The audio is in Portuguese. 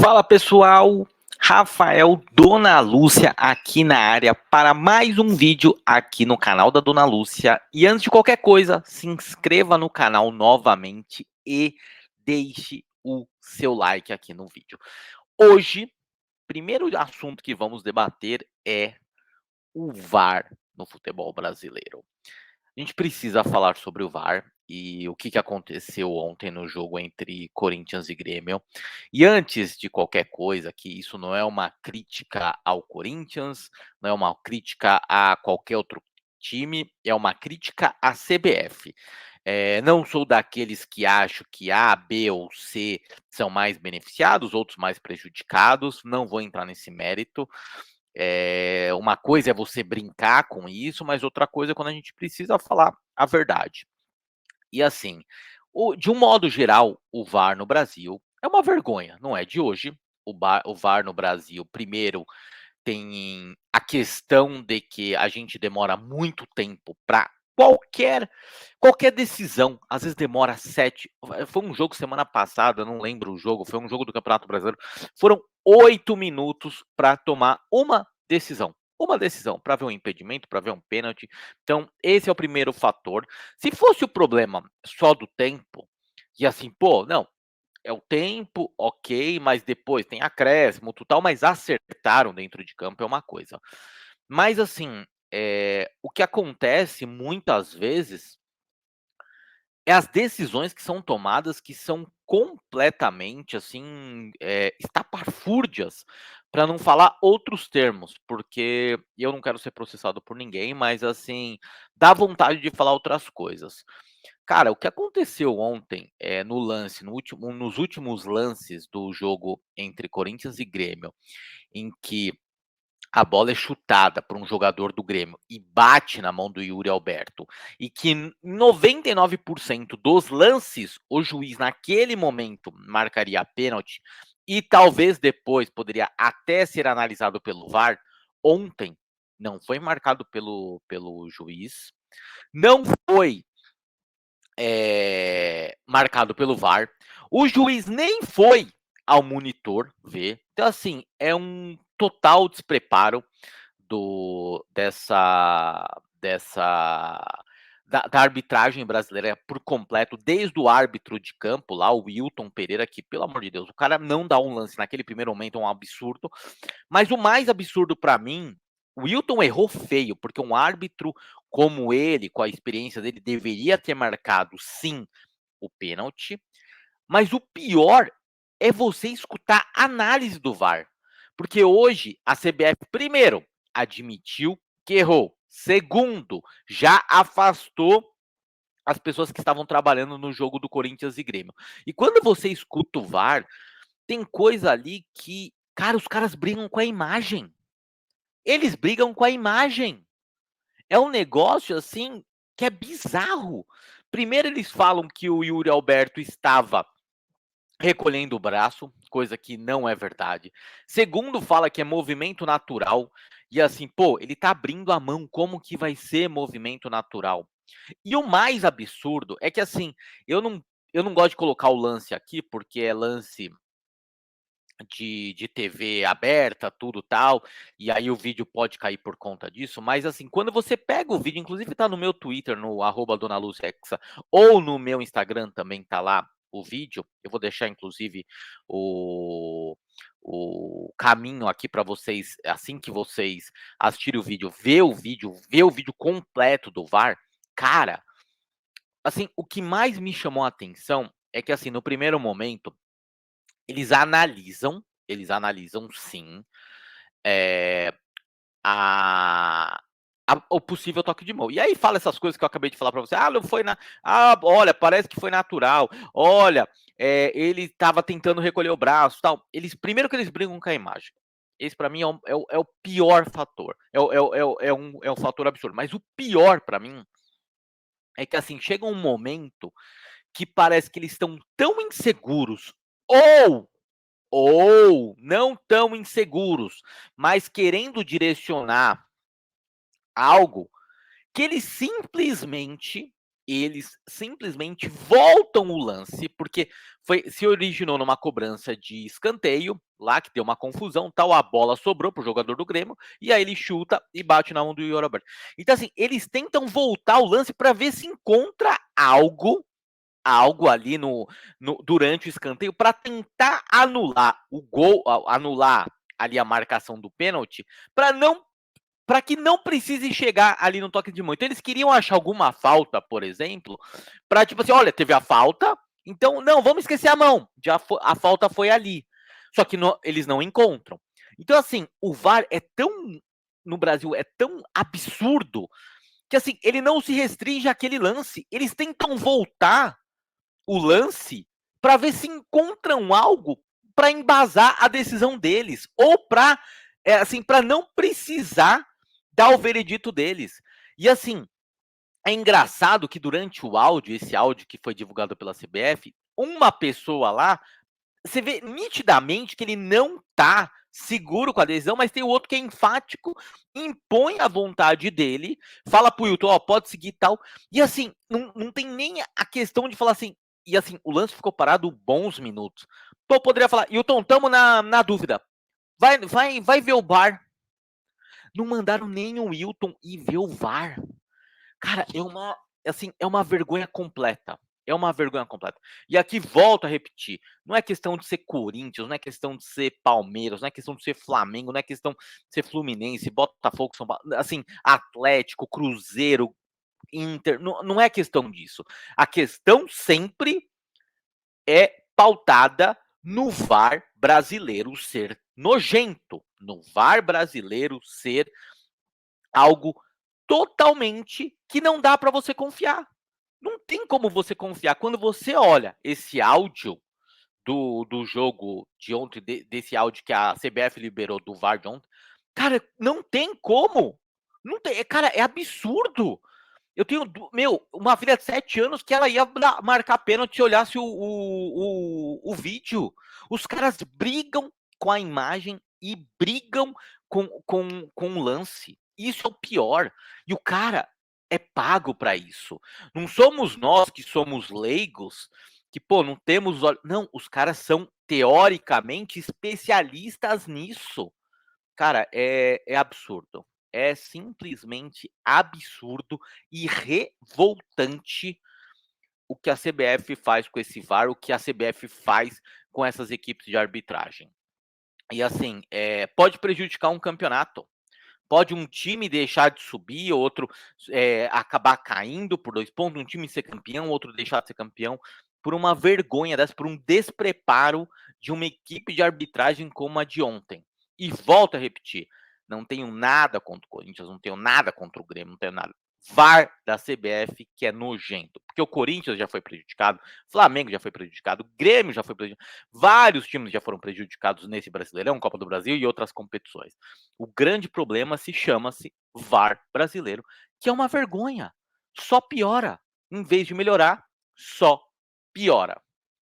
Fala pessoal, Rafael Dona Lúcia aqui na área para mais um vídeo aqui no canal da Dona Lúcia. E antes de qualquer coisa, se inscreva no canal novamente e deixe o seu like aqui no vídeo. Hoje, primeiro assunto que vamos debater é o VAR no futebol brasileiro. A gente precisa falar sobre o VAR e o que aconteceu ontem no jogo entre Corinthians e Grêmio. E antes de qualquer coisa, que isso não é uma crítica ao Corinthians, não é uma crítica a qualquer outro time, é uma crítica à CBF. Não sou daqueles que acham que A, B ou C são mais beneficiados, outros mais prejudicados, não vou entrar nesse mérito. Uma coisa é você brincar com isso, mas outra coisa é quando a gente precisa falar a verdade. E assim, de um modo geral, o VAR no Brasil é uma vergonha, não é de hoje. O VAR no Brasil, primeiro, tem a questão de que a gente demora muito tempo para qualquer decisão. Às vezes demora 7. Foi um jogo semana passada, não lembro o jogo, foi um jogo do Campeonato Brasileiro. Foram 8 minutos para tomar uma decisão. Uma decisão, para ver um impedimento, para ver um pênalti. Então, esse é o primeiro fator. Se fosse o problema só do tempo, e assim, pô, não, é o tempo, ok, mas depois tem acréscimo, tal, mas acertaram dentro de campo é uma coisa. Mas assim, o que acontece muitas vezes é as decisões que são tomadas que são completamente assim, estapafúrdias, para não falar outros termos, porque eu não quero ser processado por ninguém, mas assim, dá vontade de falar outras coisas. Cara, o que aconteceu ontem, no lance, nos últimos lances do jogo entre Corinthians e Grêmio, em que a bola é chutada por um jogador do Grêmio e bate na mão do Yuri Alberto, e que em 99% dos lances o juiz naquele momento marcaria pênalti e talvez depois poderia até ser analisado pelo VAR, ontem não foi marcado pelo juiz, não foi marcado pelo VAR. O juiz nem foi ao monitor ver. Então, assim, é um total despreparo da arbitragem brasileira por completo, desde o árbitro de campo lá, o Wilton Pereira, que, pelo amor de Deus, o cara não dá um lance naquele primeiro momento, é um absurdo. Mas o mais absurdo para mim, o Wilton errou feio, porque um árbitro como ele, com a experiência dele, deveria ter marcado sim o pênalti. Mas o pior é você escutar a análise do VAR. Porque hoje a CBF, primeiro, admitiu que errou. Segundo, já afastou as pessoas que estavam trabalhando no jogo do Corinthians e Grêmio. E quando você escuta o VAR, tem coisa ali que, cara, os caras brigam com a imagem. Eles brigam com a imagem. É um negócio assim que é bizarro. Primeiro eles falam que o Yuri Alberto estava recolhendo o braço, coisa que não é verdade. Segundo, fala que é movimento natural. E assim, pô, ele tá abrindo a mão, como que vai ser movimento natural? E o mais absurdo é que assim, eu não, eu não gosto de colocar o lance aqui, porque é lance de TV aberta, tudo tal, e aí o vídeo pode cair por conta disso, mas assim, quando você pega o vídeo, inclusive tá no meu Twitter, no @DonaLuciaHexa, ou no meu Instagram também tá lá o vídeo, eu vou deixar inclusive o caminho aqui para vocês, assim que vocês assistirem o vídeo, ver o vídeo completo do VAR, cara, assim, o que mais me chamou a atenção é que assim, no primeiro momento, eles analisam sim, eh, a o possível toque de mão. E aí fala essas coisas que eu acabei de falar pra você: "Ah, não foi na olha, parece que foi natural. Olha, ele estava tentando recolher o braço, tal". Primeiro que eles brigam com a imagem. Esse pra mim é o pior fator. É um fator absurdo. Mas o pior pra mim é que, assim, chega um momento que parece que eles estão tão inseguros ou não tão inseguros, mas querendo direcionar algo, que eles simplesmente voltam o lance, porque se originou numa cobrança de escanteio, lá que deu uma confusão, tal, a bola sobrou pro jogador do Grêmio, e aí ele chuta e bate na mão do Yuri Alberto. Então, assim, eles tentam voltar o lance para ver se encontra algo ali durante o escanteio para tentar anular o gol, anular ali a marcação do pênalti, para que não precise chegar ali no toque de mão. Então eles queriam achar alguma falta, por exemplo, para tipo assim, olha, teve a falta, então não, vamos esquecer a mão, a falta foi ali. Só que eles não encontram. Então assim, o VAR é tão no Brasil é tão absurdo que assim, ele não se restringe àquele lance, eles tentam voltar o lance para ver se encontram algo para embasar a decisão deles ou para assim, para não precisar dar o veredito deles. E assim, é engraçado que durante o áudio, esse áudio que foi divulgado pela CBF, uma pessoa lá, você vê nitidamente que ele não tá seguro com a decisão, mas tem o outro que é enfático, impõe a vontade dele, fala pro Hilton, ó, pode seguir e tal. E assim, não tem nem a questão de falar assim, e assim, o lance ficou parado bons minutos. Então eu poderia falar, Hilton, tamo na dúvida. Vai ver o VAR. Não mandaram nem o Wilton ir ver o VAR. Cara, é uma vergonha completa. É uma vergonha completa. E aqui volto a repetir, não é questão de ser Corinthians, não é questão de ser Palmeiras, não é questão de ser Flamengo, não é questão de ser Fluminense, Botafogo, São Paulo, assim, Atlético, Cruzeiro, Inter, não é questão disso. A questão sempre é pautada no VAR brasileiro ser nojento, no VAR brasileiro ser algo totalmente que não dá para você confiar. Não tem como você confiar. Quando você olha esse áudio do jogo de ontem, desse áudio que a CBF liberou do VAR de ontem, cara, não tem como. Não tem, cara, é absurdo. Eu tenho, uma filha de 7 anos que ela ia marcar pênalti se olhasse o vídeo. Os caras brigam com a imagem e brigam com o lance. Isso é o pior. E o cara é pago para isso. Não somos nós que somos leigos, que, pô, não temos. Não, os caras são teoricamente especialistas nisso. Cara, é absurdo. É simplesmente absurdo e revoltante o que a CBF faz com esse VAR, o que a CBF faz com essas equipes de arbitragem. E assim, pode prejudicar um campeonato. Pode um time deixar de subir, outro acabar caindo por 2 pontos, um time ser campeão, outro deixar de ser campeão, por uma vergonha dessa, por um despreparo de uma equipe de arbitragem como a de ontem. E volto a repetir, não tenho nada contra o Corinthians, não tenho nada contra o Grêmio, não tenho nada. VAR da CBF que é nojento, porque o Corinthians já foi prejudicado, Flamengo já foi prejudicado, Grêmio já foi prejudicado, vários times já foram prejudicados nesse Brasileirão, Copa do Brasil e outras competições. O grande problema chama-se VAR brasileiro, que é uma vergonha, só piora, em vez de melhorar, só piora.